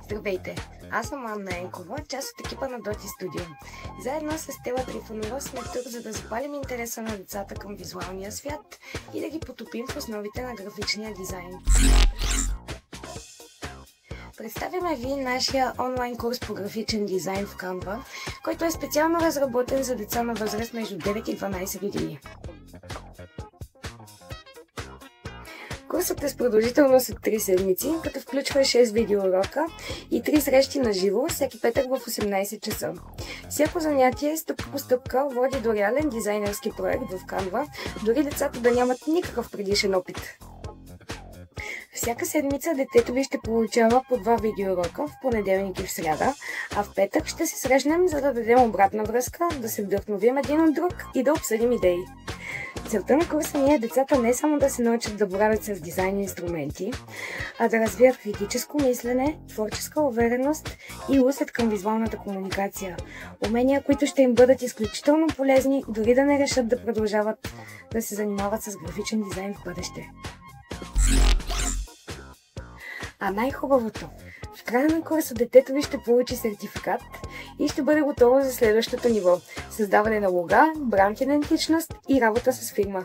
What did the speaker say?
Здравейте! Аз съм Анна Енкова, част от екипа на Доти Студио. Заедно с Стела Трифонова сме тук, за да запалим интереса на децата към визуалния свят и да ги потопим в основите на графичния дизайн. Представяме ви нашия онлайн курс по графичен дизайн в Canva, който е специално разработен за деца на възраст между 9 и 12 години. Курсът е с продължителност от 3 седмици, като включва 6 видеоурока и 3 срещи на живо, всеки петък в 18 часа. Всяко занятие стъпка по стъпка води до реален дизайнерски проект в Canva, дори децата да нямат никакъв предишен опит. Всяка седмица детето ви ще получава по 2 видеоурока в понеделник и в сряда, а в петък ще се срещнем, за да дадем обратна връзка, да се вдъхновим един от друг и да обсъдим идеи. Целта на курса ни е децата не само да се научат да боравят с дизайн инструменти, а да развият критическо мислене, творческа увереност и усет към визуалната комуникация. Умения, които ще им бъдат изключително полезни, дори да не решат да продължават да се занимават с графичен дизайн в бъдеще. А най-хубавото, в края на курса детето ви ще получи сертификат и ще бъде готово за следващото ниво – създаване на лога, бранд идентичност и работа с фирма.